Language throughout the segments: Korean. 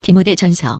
디모데전서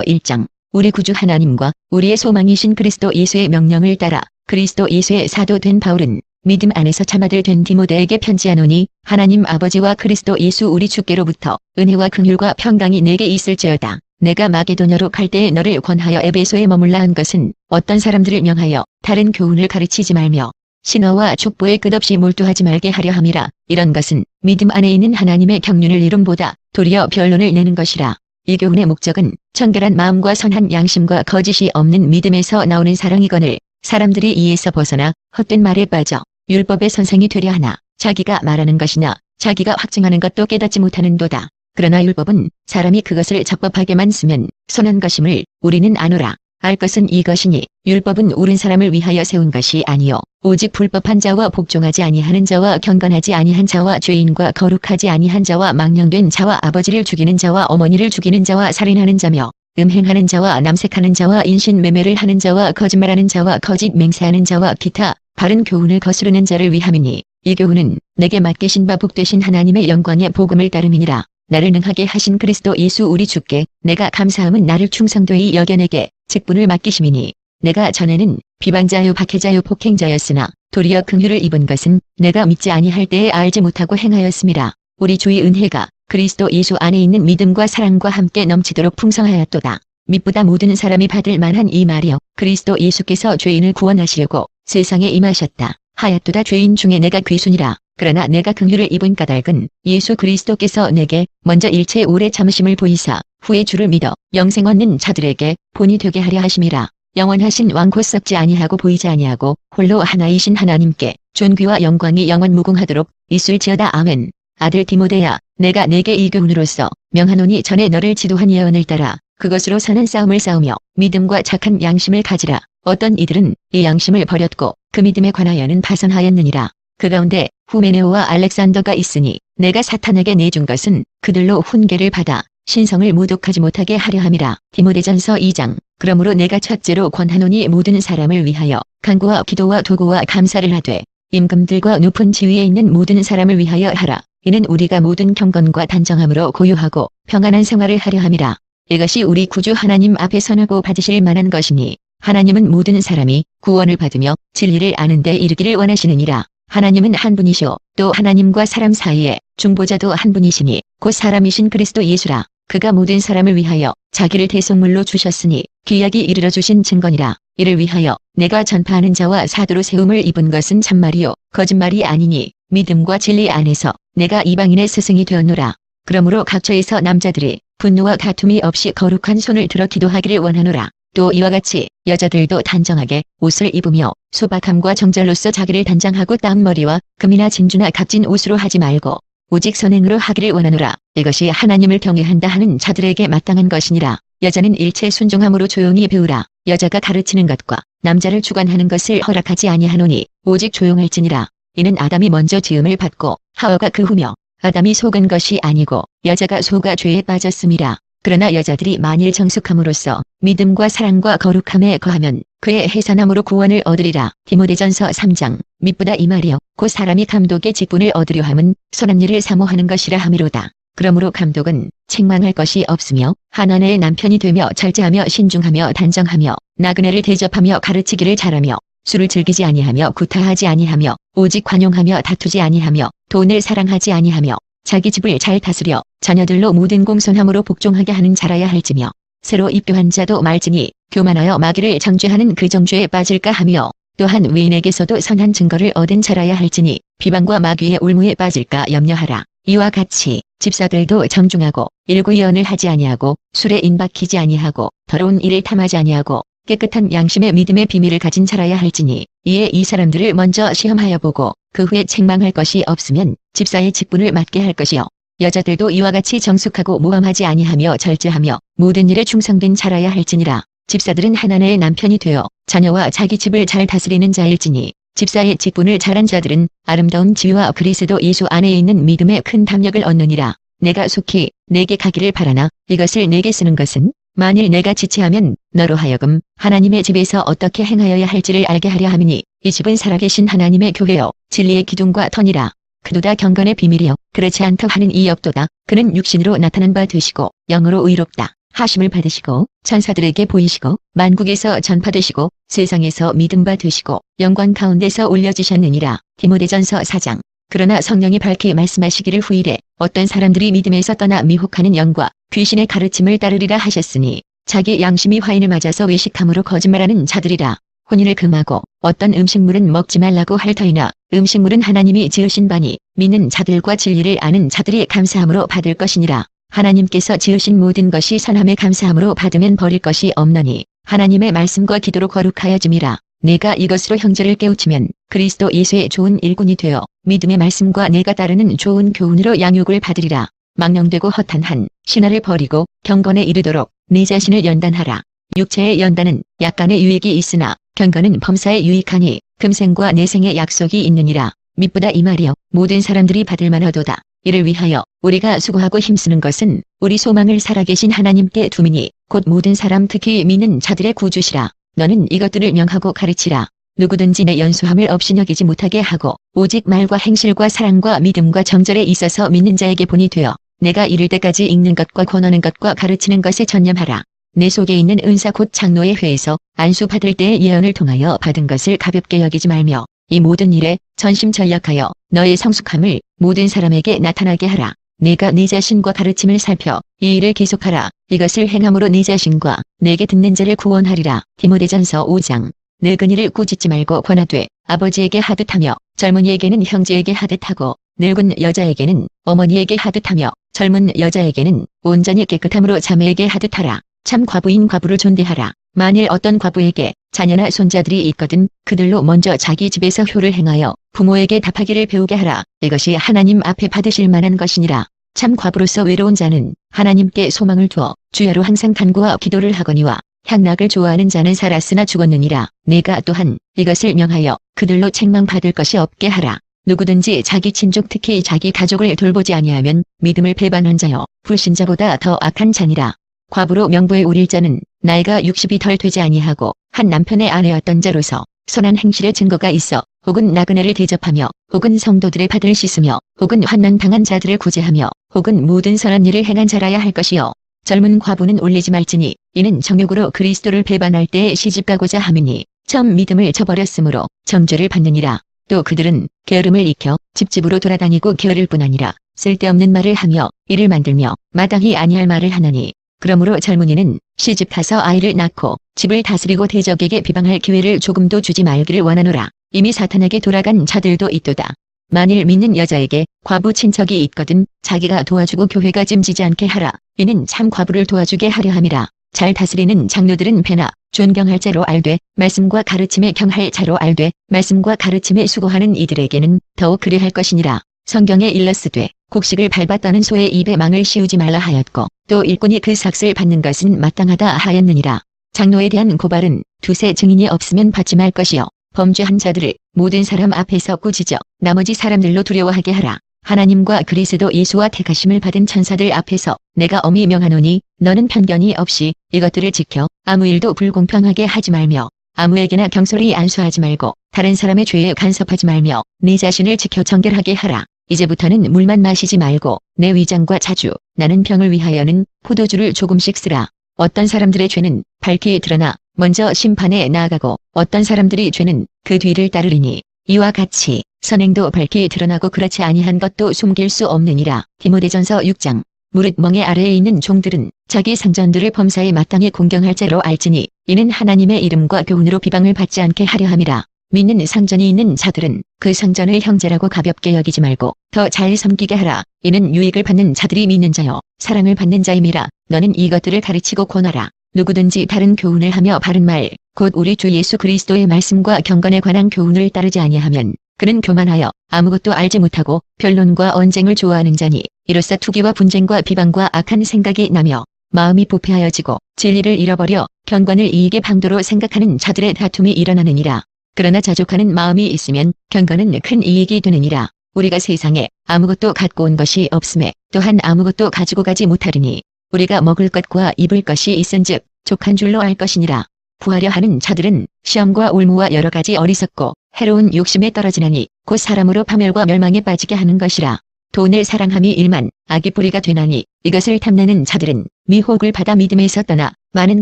1장. 우리 구주 하나님과 우리의 소망이신 그리스도 예수의 명령을 따라 그리스도 예수의 사도 된 바울은 믿음 안에서 참아들 된 디모데에게 편지하노니, 하나님 아버지와 그리스도 예수 우리 주께로부터 은혜와 긍휼과 평강이 내게 있을지어다. 내가 마게도냐로 갈 때에 너를 권하여 에베소에 머물라 한 것은 어떤 사람들을 명하여 다른 교훈을 가르치지 말며 신화와 족보에 끝없이 몰두하지 말게 하려 함이라. 이런 것은 믿음 안에 있는 하나님의 경륜을 이rum보다 도리어 변론을 내는 것이라. 이 교훈의 목적은 청결한 마음과 선한 양심과 거짓이 없는 믿음에서 나오는 사랑이거늘 사람들이 이에서 벗어나 헛된 말에 빠져 율법의 선생이 되려 하나 자기가 말하는 것이나 자기가 확증하는 것도 깨닫지 못하는도다. 그러나 율법은 사람이 그것을 적법하게만 쓰면 선한 것임을 우리는 아노라. 알 것은 이것이니 율법은 옳은 사람을 위하여 세운 것이 아니요 오직 불법한 자와 복종하지 아니하는 자와 경건하지 아니한 자와 죄인과 거룩하지 아니한 자와 망령된 자와 아버지를 죽이는 자와 어머니를 죽이는 자와 살인하는 자며 음행하는 자와 남색하는 자와 인신매매를 하는 자와 거짓말하는 자와 거짓 맹세하는 자와 기타 바른 교훈을 거스르는 자를 위함이니, 이 교훈은 내게 맡기신 바 복되신 하나님의 영광의 복음을 따름이니라. 나를 능하게 하신 그리스도 예수 우리 주께 내가 감사함은 나를 충성되이 여겨 내게 직분을 맡기심이니, 내가 전에는 비방자요 박해자요 폭행자였으나 도리어 긍휼을 입은 것은 내가 믿지 아니할 때에 알지 못하고 행하였음이라. 우리 주의 은혜가 그리스도 예수 안에 있는 믿음과 사랑과 함께 넘치도록 풍성하였도다. 믿보다 모든 사람이 받을 만한 이 말이여, 그리스도 예수께서 죄인을 구원하시려고 세상에 임하셨다 하였도다. 죄인 중에 내가 귀순이라. 그러나 내가 긍휼을 입은 까닭은 예수 그리스도께서 내게 먼저 일체 오래 참으심을 보이사 후에 주를 믿어 영생 얻는 자들에게 본이 되게 하려 하심이라. 영원하신 왕 곧 썩지 아니하고 보이지 아니하고 홀로 하나이신 하나님께 존귀와 영광이 영원 무궁하도록 있을지어다. 아멘. 아들 디모데야, 내가 내게 이 교훈으로서 명하노니, 전에 너를 지도한 예언을 따라 그것으로 선한 싸움을 싸우며 믿음과 착한 양심을 가지라. 어떤 이들은 이 양심을 버렸고 그 믿음에 관하여는 파선하였느니라. 그 가운데 후메네오와 알렉산더가 있으니 내가 사탄에게 내준 것은 그들로 훈계를 받아 신성을 무독하지 못하게 하려 함이라. 디모데전서 2장. 그러므로 내가 첫째로 권하노니, 모든 사람을 위하여 간구와 기도와 도구와 감사를 하되 임금들과 높은 지위에 있는 모든 사람을 위하여 하라. 이는 우리가 모든 경건과 단정함으로 고요하고 평안한 생활을 하려 함이라. 이것이 우리 구주 하나님 앞에 선하고 받으실 만한 것이니, 하나님은 모든 사람이 구원을 받으며 진리를 아는 데 이르기를 원하시느니라. 하나님은 한 분이시오. 또 하나님과 사람 사이에 중보자도 한 분이시니 곧 사람이신 그리스도 예수라. 그가 모든 사람을 위하여 자기를 대속물로 주셨으니 귀하게 이르러 주신 증거니라. 이를 위하여 내가 전파하는 자와 사도로 세움을 입은 것은 참말이요 거짓말이 아니니, 믿음과 진리 안에서 내가 이방인의 스승이 되었노라. 그러므로 각처에서 남자들이 분노와 다툼이 없이 거룩한 손을 들어 기도하기를 원하노라. 또 이와 같이 여자들도 단정하게 옷을 입으며 소박함과 정절로서 자기를 단장하고 땀머리와 금이나 진주나 값진 옷으로 하지 말고 오직 선행으로 하기를 원하노라. 이것이 하나님을 경외한다 하는 자들에게 마땅한 것이니라. 여자는 일체 순종함으로 조용히 배우라. 여자가 가르치는 것과 남자를 주관하는 것을 허락하지 아니하노니 오직 조용할지니라. 이는 아담이 먼저 지음을 받고 하와가 그 후며 아담이 속은 것이 아니고 여자가 속아 죄에 빠졌음이라. 그러나 여자들이 만일 정숙함으로써 믿음과 사랑과 거룩함에 거하면 그의 해산함으로 구원을 얻으리라. 디모데전서 3장. 믿보다 이 말이여, 곧 사람이 감독의 직분을 얻으려 함은 선한 일을 사모하는 것이라 함이로다. 그러므로 감독은 책망할 것이 없으며 한 아내의 남편이 되며 절제하며 신중하며 단정하며 나그네를 대접하며 가르치기를 잘하며 술을 즐기지 아니하며 구타하지 아니하며 오직 관용하며 다투지 아니하며 돈을 사랑하지 아니하며 자기 집을 잘 다스려 자녀들로 모든 공손함으로 복종하게 하는 자라야 할지며, 새로 입교한 자도 말지니 교만하여 마귀를 정죄하는 그 정죄에 빠질까 하며, 또한 외인에게서도 선한 증거를 얻은 자라야 할지니 비방과 마귀의 올무에 빠질까 염려하라. 이와 같이 집사들도 정중하고 일구예언을 하지 아니하고 술에 인박히지 아니하고 더러운 일을 탐하지 아니하고 깨끗한 양심의 믿음의 비밀을 가진 자라야 할지니, 이에 이 사람들을 먼저 시험하여 보고 그 후에 책망할 것이 없으면 집사의 직분을 맡게 할 것이요. 여자들도 이와 같이 정숙하고 모함하지 아니하며 절제하며 모든 일에 충성된 자라야 할지니라. 집사들은 한 아내의 남편이 되어 자녀와 자기 집을 잘 다스리는 자일지니, 집사의 직분을 잘한 자들은 아름다운 지위와 그리스도 예수 안에 있는 믿음의 큰 담력을 얻느니라. 내가 속히 내게 가기를 바라나 이것을 내게 쓰는 것은, 만일 내가 지체하면 너로 하여금 하나님의 집에서 어떻게 행하여야 할지를 알게 하려 함이니, 이 집은 살아계신 하나님의 교회요 진리의 기둥과 터니라. 그도다 경건의 비밀이요 그렇지 않다 하는 이 역도다. 그는 육신으로 나타난 바 되시고 영으로 의롭다 하심을 받으시고 천사들에게 보이시고 만국에서 전파되시고 세상에서 믿음 바 되시고 영광 가운데서 올려지셨느니라. 디모데전서 4장. 그러나 성령이 밝히 말씀하시기를 후일에 어떤 사람들이 믿음에서 떠나 미혹하는 영과 귀신의 가르침을 따르리라 하셨으니 자기 양심이 화인을 맞아서 외식함으로 거짓말하는 자들이라. 혼인을 금하고 어떤 음식물은 먹지 말라고 할 터이나 음식물은 하나님이 지으신 바니 믿는 자들과 진리를 아는 자들이 감사함으로 받을 것이니라. 하나님께서 지으신 모든 것이 선함에 감사함으로 받으면 버릴 것이 없나니 하나님의 말씀과 기도로 거룩하여 줌이라. 내가 이것으로 형제를 깨우치면 그리스도 예수의 좋은 일꾼이 되어 믿음의 말씀과 내가 따르는 좋은 교훈으로 양육을 받으리라. 망령되고 허탄 한 신화를 버리고 경건에 이르도록 네 자신을 연단하라. 육체의 연단은 약간의 유익이 있으나 경건은 범사에 유익하니 금생과 내생의 약속이 있느니라. mit보다 이 말이여 모든 사람들이 받을 만하도다. 이를 위하여 우리가 수고하고 힘쓰는 것은 우리 소망을 살아계신 하나님께 두미니 곧 모든 사람 특히 믿는 자들의 구주시라. 너는 이것들을 명하고 가르치라. 누구든지 내 연수함을 없이 여기지 못하게 하고 오직 말과 행실과 사랑과 믿음과 정절에 있어서 믿는 자에게 본이 되어 내가 이를 때까지 읽는 것과 권하는 것과 가르치는 것에 전념하라. 내 속에 있는 은사 곧 장로의 회에서 안수 받을 때의 예언을 통하여 받은 것을 가볍게 여기지 말며 이 모든 일에 전심전력하여 너의 성숙함을 모든 사람에게 나타나게 하라. 내가 네 자신과 가르침을 살펴 이 일을 계속하라. 이것을 행함으로 네 자신과 내게 듣는 자를 구원하리라. 디모데전서 5장. 늙은이를 꾸짖지 말고 권하되 아버지에게 하듯하며 젊은이에게는 형제에게 하듯하고 늙은 여자에게는 어머니에게 하듯하며 젊은 여자에게는 온전히 깨끗함으로 자매에게 하듯하라. 참 과부인 과부를 존대하라. 만일 어떤 과부에게 자녀나 손자들이 있거든 그들로 먼저 자기 집에서 효를 행하여 부모에게 답하기를 배우게 하라. 이것이 하나님 앞에 받으실 만한 것이니라. 참 과부로서 외로운 자는 하나님께 소망을 두어 주야로 항상 간구와 기도를 하거니와 향락을 좋아하는 자는 살았으나 죽었느니라. 내가 또한 이것을 명하여 그들로 책망받을 것이 없게 하라. 누구든지 자기 친족 특히 자기 가족을 돌보지 아니하면 믿음을 배반한 자여 불신자보다 더 악한 자니라. 과부로 명부에 오릴 자는 나이가 60이 덜 되지 아니하고 한 남편의 아내였던 자로서 선한 행실의 증거가 있어 혹은 나그네를 대접하며 혹은 성도들의 발을 씻으며 혹은 환난 당한 자들을 구제하며 혹은 모든 선한 일을 행한 자라야 할 것이요. 젊은 과부는 올리지 말지니 이는 정욕으로 그리스도를 배반할 때에 시집가고자 함이니 처음 믿음을 저버렸으므로 정죄를 받느니라. 또 그들은 게으름을 익혀 집집으로 돌아다니고 게으를 뿐 아니라 쓸데없는 말을 하며 이를 만들며 마땅히 아니할 말을 하나니 그러므로 젊은이는 시집가서 아이를 낳고 집을 다스리고 대적에게 비방할 기회를 조금도 주지 말기를 원하노라. 이미 사탄에게 돌아간 자들도 있도다. 만일 믿는 여자에게 과부 친척이 있거든 자기가 도와주고 교회가 짐지지 않게 하라. 이는 참 과부를 도와주게 하려 함이라. 잘 다스리는 장로들은 배나 존경할 자로 알되 말씀과 가르침에 경할 자로 알되 말씀과 가르침에 수고하는 이들에게는 더욱 그리할 것이니라. 성경에 일렀으되 곡식을 밟아 떠는 소의 입에 망을 씌우지 말라 하였고 또 일꾼이 그 삭슬 받는 것은 마땅하다 하였느니라. 장로에 대한 고발은 두세 증인이 없으면 받지 말 것이요 범죄한 자들을 모든 사람 앞에서 꾸짖어 나머지 사람들로 두려워하게 하라. 하나님과 그리스도 예수와 택하심을 받은 천사들 앞에서 내가 엄히 명하노니 너는 편견이 없이 이것들을 지켜 아무 일도 불공평하게 하지 말며 아무에게나 경솔히 안수하지 말고 다른 사람의 죄에 간섭하지 말며 네 자신을 지켜 정결하게 하라. 이제부터는 물만 마시지 말고 내 위장과 자주 나는 병을 위하여는 포도주를 조금씩 쓰라. 어떤 사람들의 죄는 밝히 드러나 먼저 심판에 나아가고 어떤 사람들의 죄는 그 뒤를 따르리니 이와 같이 선행도 밝히 드러나고 그렇지 아니한 것도 숨길 수 없느니라. 디모데전서 6장. 무릇 멍에 아래에 있는 종들은 자기 상전들을 범사에 마땅히 공경할 자로 알지니 이는 하나님의 이름과 교훈으로 비방을 받지 않게 하려 함이라. 믿는 상전이 있는 자들은 그 상전을 형제라고 가볍게 여기지 말고 더 잘 섬기게 하라. 이는 유익을 받는 자들이 믿는 자요 사랑을 받는 자임이라. 너는 이것들을 가르치고 권하라. 누구든지 다른 교훈을 하며 바른 말 곧 우리 주 예수 그리스도의 말씀과 경건에 관한 교훈을 따르지 아니하면 그는 교만하여 아무것도 알지 못하고 변론과 언쟁을 좋아하는 자니 이로써 투기와 분쟁과 비방과 악한 생각이 나며 마음이 부패하여지고 진리를 잃어버려 경건을 이익의 방도로 생각하는 자들의 다툼이 일어나느니라. 그러나 자족하는 마음이 있으면 경건은 큰 이익이 되느니라. 우리가 세상에 아무것도 갖고 온 것이 없음에 또한 아무것도 가지고 가지 못하리니 우리가 먹을 것과 입을 것이 있은즉 족한 줄로 알 것이니라. 부하려 하는 자들은 시험과 올무와 여러 가지 어리석고 해로운 욕심에 떨어지나니 곧 사람으로 파멸과 멸망에 빠지게 하는 것이라. 돈을 사랑함이 일만 악의 뿌리가 되나니 이것을 탐내는 자들은 미혹을 받아 믿음에서 떠나 많은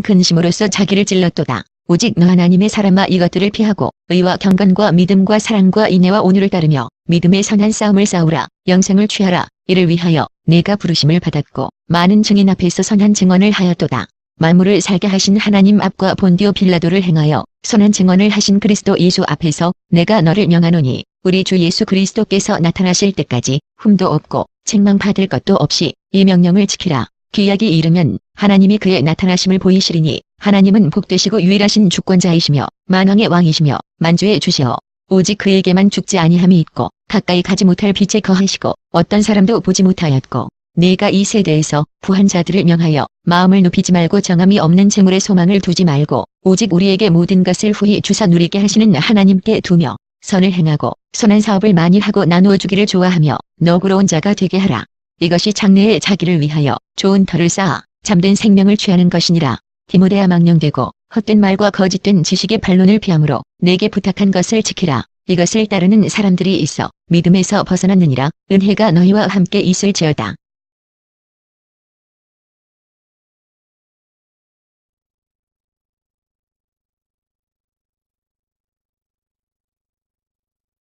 근심으로써 자기를 찔렀도다. 오직 너 하나님의 사람아, 이것들을 피하고 의와 경건과 믿음과 사랑과 인애와 온유를 따르며 믿음의 선한 싸움을 싸우라. 영생을 취하라. 이를 위하여 내가 부르심을 받았고 많은 증인 앞에서 선한 증언을 하였도다. 만물을 살게 하신 하나님 앞과 본디오 빌라도를 행하여 선한 증언을 하신 그리스도 예수 앞에서 내가 너를 명하노니 우리 주 예수 그리스도께서 나타나실 때까지 흠도 없고 책망받을 것도 없이 이 명령을 지키라. 기약이 이르면 하나님이 그의 나타나심을 보이시리니 하나님은 복되시고 유일하신 주권자이시며 만왕의 왕이시며 만주의 주시오. 오직 그에게만 죽지 아니함이 있고 가까이 가지 못할 빛에 거하시고 어떤 사람도 보지 못하였고 내가 이 세대에서 부한 자들을 명하여 마음을 눕히지 말고 정함이 없는 재물에 소망을 두지 말고 오직 우리에게 모든 것을 후히 주사 누리게 하시는 하나님께 두며 선을 행하고 선한 사업을 많이 하고 나누어 주기를 좋아하며 너그러운 자가 되게 하라. 이것이 장래에 자기를 위하여 좋은 터를 쌓아 잠든 생명을 취하는 것이니라. 디모데야, 망령되고 헛된 말과 거짓된 지식의 반론을 피함으로 내게 부탁한 것을 지키라. 이것을 따르는 사람들이 있어 믿음에서 벗어났느니라. 은혜가 너희와 함께 있을지어다.